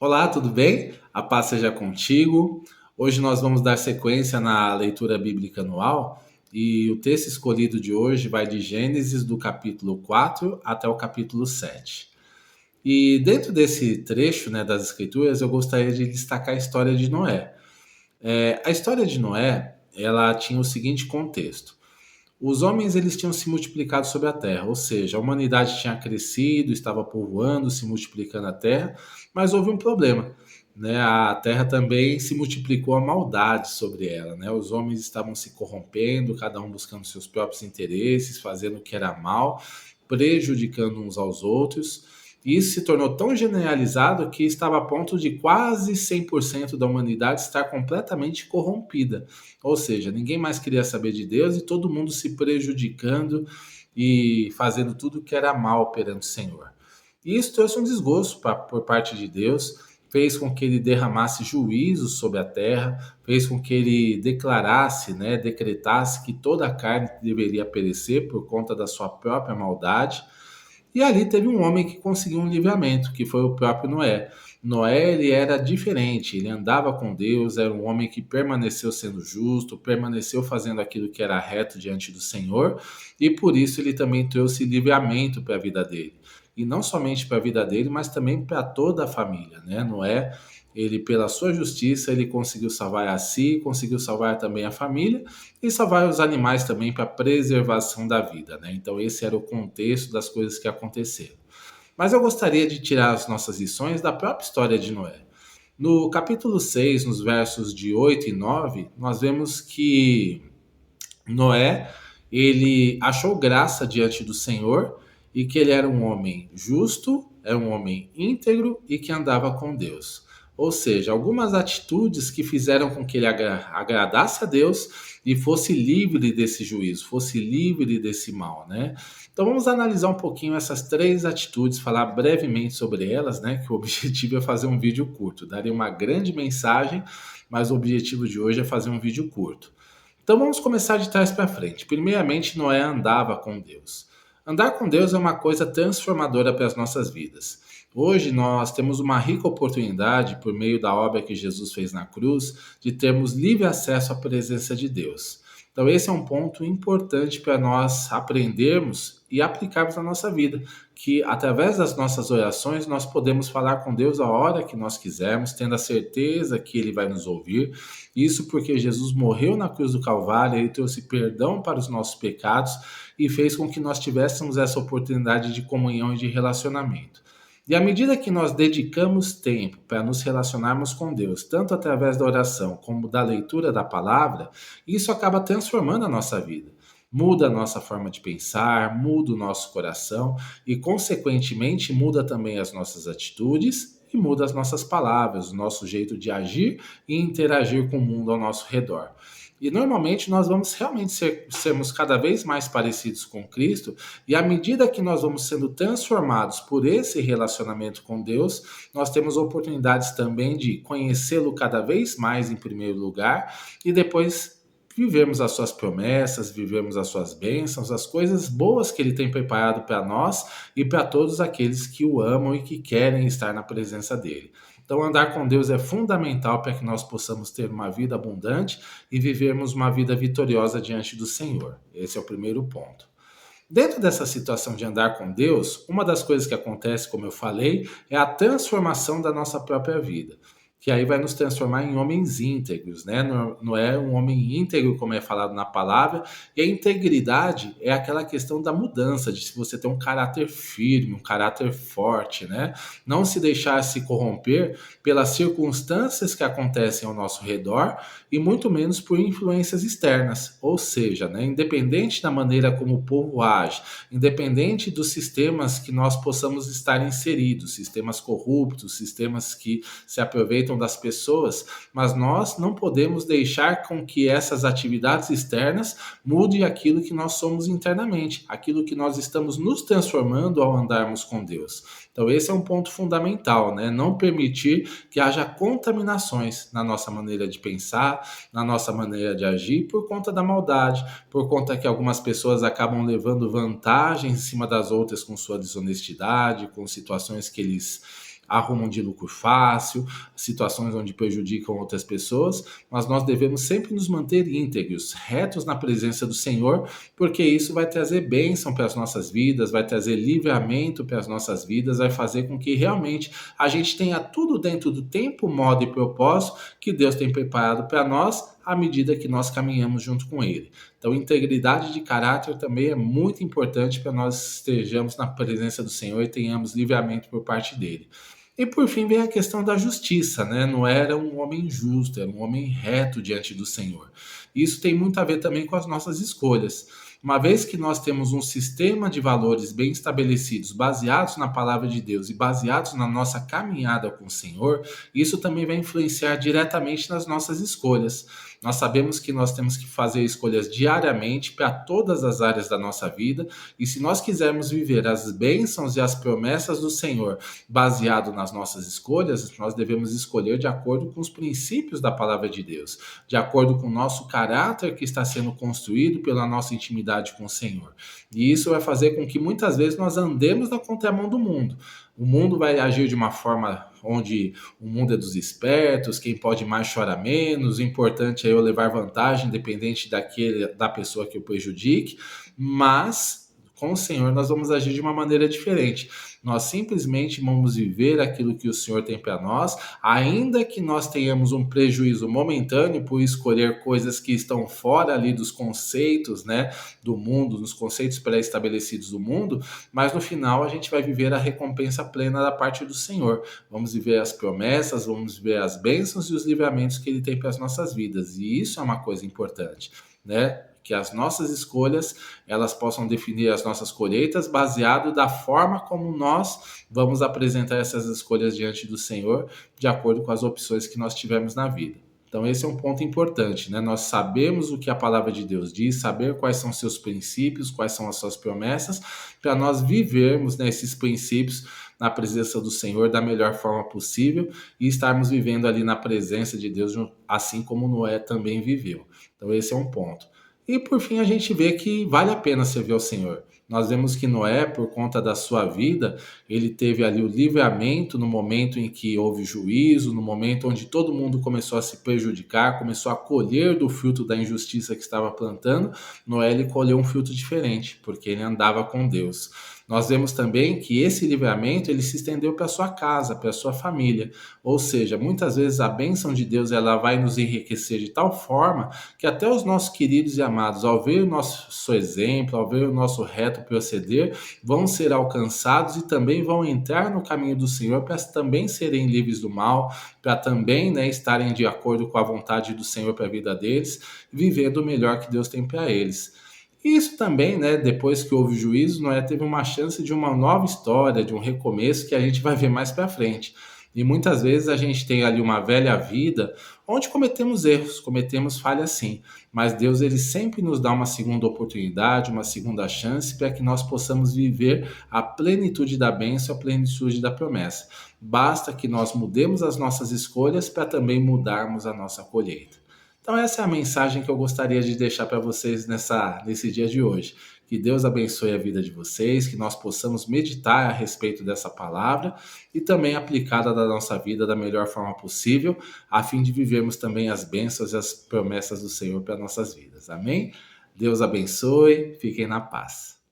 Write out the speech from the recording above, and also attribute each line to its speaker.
Speaker 1: Olá, tudo bem? A paz seja contigo. Hoje nós vamos dar sequência na leitura bíblica anual e o texto escolhido de hoje vai de Gênesis do capítulo 4 até o capítulo 7. E dentro desse trecho, das Escrituras, eu gostaria de destacar a história de Noé. A história de Noé, ela tinha o seguinte contexto. Os homens eles tinham se multiplicado sobre a terra, ou seja, a humanidade tinha crescido, estava povoando, se multiplicando a terra, mas houve um problema, né? A terra também se multiplicou a maldade sobre ela, né? Os homens estavam se corrompendo, cada um buscando seus próprios interesses, fazendo o que era mal, prejudicando uns aos outros. E isso se tornou tão generalizado que estava a ponto de quase 100% da humanidade estar completamente corrompida. Ou seja, ninguém mais queria saber de Deus e todo mundo se prejudicando e fazendo tudo que era mal perante o Senhor. E isso trouxe um desgosto por parte de Deus, fez com que ele derramasse juízo sobre a terra, fez com que ele declarasse, decretasse que toda a carne deveria perecer por conta da sua própria maldade. E ali teve um homem que conseguiu um livramento, que foi o próprio Noé. Noé, ele era diferente, ele andava com Deus, era um homem que permaneceu sendo justo, permaneceu fazendo aquilo que era reto diante do Senhor, e por isso ele também trouxe livramento para a vida dele. E não somente para a vida dele, mas também para toda a família, né? Noé, ele pela sua justiça, ele conseguiu salvar a si, conseguiu salvar também a família, e salvar os animais também para preservação da vida, né? Então esse era o contexto das coisas que aconteceram. Mas eu gostaria de tirar as nossas lições da própria história de Noé. No capítulo 6, nos versos de 8 e 9, nós vemos que Noé, ele achou graça diante do Senhor e que ele era um homem justo, era um homem íntegro e que andava com Deus. Ou seja, algumas atitudes que fizeram com que ele agradasse a Deus e fosse livre desse juízo, fosse livre desse mal, né? Então vamos analisar um pouquinho essas três atitudes, falar brevemente sobre elas, né? Que o objetivo é fazer um vídeo curto. Daria uma grande mensagem, mas o objetivo de hoje é fazer um vídeo curto. Então vamos começar de trás para frente. Primeiramente, Noé andava com Deus. Andar com Deus é uma coisa transformadora para as nossas vidas. Hoje nós temos uma rica oportunidade, por meio da obra que Jesus fez na cruz, de termos livre acesso à presença de Deus. Então, esse é um ponto importante para nós aprendermos e aplicarmos na nossa vida, que através das nossas orações nós podemos falar com Deus a hora que nós quisermos, tendo a certeza que Ele vai nos ouvir. Isso porque Jesus morreu na cruz do Calvário, Ele trouxe perdão para os nossos pecados e fez com que nós tivéssemos essa oportunidade de comunhão e de relacionamento. E à medida que nós dedicamos tempo para nos relacionarmos com Deus, tanto através da oração como da leitura da palavra, isso acaba transformando a nossa vida. Muda a nossa forma de pensar, muda o nosso coração e, consequentemente, muda também as nossas atitudes e muda as nossas palavras, o nosso jeito de agir e interagir com o mundo ao nosso redor. E normalmente nós vamos realmente sermos cada vez mais parecidos com Cristo, e à medida que nós vamos sendo transformados por esse relacionamento com Deus, nós temos oportunidades também de conhecê-lo cada vez mais em primeiro lugar e depois vivemos as suas promessas, vivemos as suas bênçãos, as coisas boas que ele tem preparado para nós e para todos aqueles que o amam e que querem estar na presença dele. Então, andar com Deus é fundamental para que nós possamos ter uma vida abundante e vivermos uma vida vitoriosa diante do Senhor. Esse é o primeiro ponto. Dentro dessa situação de andar com Deus, uma das coisas que acontece, como eu falei, é a transformação da nossa própria vida, que aí vai nos transformar em homens íntegros, né? Não é um homem íntegro, como é falado na palavra, e a integridade é aquela questão da mudança, de se você ter um caráter firme, um caráter forte, né? Não se deixar se corromper pelas circunstâncias que acontecem ao nosso redor e muito menos por influências externas, ou seja, né, independente da maneira como o povo age, independente dos sistemas que nós possamos estar inseridos, sistemas corruptos, sistemas que se aproveitam das pessoas, mas nós não podemos deixar com que essas atividades externas mudem aquilo que nós somos internamente, aquilo que nós estamos nos transformando ao andarmos com Deus. Então esse é um ponto fundamental, né? Não permitir que haja contaminações na nossa maneira de pensar, na nossa maneira de agir, por conta da maldade, por conta que algumas pessoas acabam levando vantagem em cima das outras com sua desonestidade, com situações que eles arrumam de lucro fácil, situações onde prejudicam outras pessoas, mas nós devemos sempre nos manter íntegros, retos na presença do Senhor, porque isso vai trazer bênção para as nossas vidas, vai trazer livramento para as nossas vidas, vai fazer com que realmente a gente tenha tudo dentro do tempo, modo e propósito que Deus tem preparado para nós à medida que nós caminhamos junto com Ele. Então, integridade de caráter também é muito importante para nós estejamos na presença do Senhor e tenhamos livramento por parte dele. E por fim vem a questão da justiça, né? Não era um homem justo, era um homem reto diante do Senhor. Isso tem muito a ver também com as nossas escolhas. Uma vez que nós temos um sistema de valores bem estabelecidos, baseados na palavra de Deus e baseados na nossa caminhada com o Senhor, isso também vai influenciar diretamente nas nossas escolhas. Nós sabemos que nós temos que fazer escolhas diariamente para todas as áreas da nossa vida, e se nós quisermos viver as bênçãos e as promessas do Senhor baseado nas nossas escolhas, nós devemos escolher de acordo com os princípios da palavra de Deus, de acordo com o nosso caráter que está sendo construído pela nossa intimidade com o Senhor. E isso vai fazer com que muitas vezes nós andemos na contramão do mundo. O mundo vai agir de uma forma onde o mundo é dos espertos, quem pode mais chora menos, o importante é eu levar vantagem, independente da pessoa que eu prejudique, mas com o Senhor nós vamos agir de uma maneira diferente. Nós simplesmente vamos viver aquilo que o Senhor tem para nós, ainda que nós tenhamos um prejuízo momentâneo por escolher coisas que estão fora ali dos conceitos, né, do mundo, dos conceitos pré-estabelecidos do mundo, mas no final a gente vai viver a recompensa plena da parte do Senhor. Vamos viver as promessas, vamos viver as bênçãos e os livramentos que Ele tem para as nossas vidas. E isso é uma coisa importante, né? Que as nossas escolhas elas possam definir as nossas colheitas baseado da forma como nós vamos apresentar essas escolhas diante do Senhor, de acordo com as opções que nós tivemos na vida. Então esse é um ponto importante, né? Nós sabemos o que a palavra de Deus diz, saber quais são seus princípios, quais são as suas promessas, para nós vivermos, né, esses princípios na presença do Senhor da melhor forma possível e estarmos vivendo ali na presença de Deus, assim como Noé também viveu. Então esse é um ponto. E por fim a gente vê que vale a pena servir ao Senhor. Nós vemos que Noé, por conta da sua vida, ele teve ali o livramento no momento em que houve juízo, no momento onde todo mundo começou a se prejudicar, começou a colher do fruto da injustiça que estava plantando. Noé ele colheu um fruto diferente, porque ele andava com Deus. Nós vemos também que esse livramento ele se estendeu para a sua casa, para a sua família. Ou seja, muitas vezes a bênção de Deus ela vai nos enriquecer de tal forma que até os nossos queridos e amados, ao ver o nosso exemplo, ao ver o nosso reto proceder, vão ser alcançados e também vão entrar no caminho do Senhor para também serem livres do mal, para também, né, estarem de acordo com a vontade do Senhor para a vida deles, vivendo o melhor que Deus tem para eles. E isso também, né, depois que houve o juízo, Noé teve uma chance de uma nova história, de um recomeço que a gente vai ver mais para frente. E muitas vezes a gente tem ali uma velha vida onde cometemos erros, cometemos falhas sim, mas Deus ele sempre nos dá uma segunda oportunidade, uma segunda chance para que nós possamos viver a plenitude da bênção, a plenitude da promessa. Basta que nós mudemos as nossas escolhas para também mudarmos a nossa colheita. Então essa é a mensagem que eu gostaria de deixar para vocês nesse dia de hoje. Que Deus abençoe a vida de vocês, que nós possamos meditar a respeito dessa palavra e também aplicada na nossa vida da melhor forma possível, a fim de vivermos também as bênçãos e as promessas do Senhor para nossas vidas. Amém? Deus abençoe, fiquem na paz.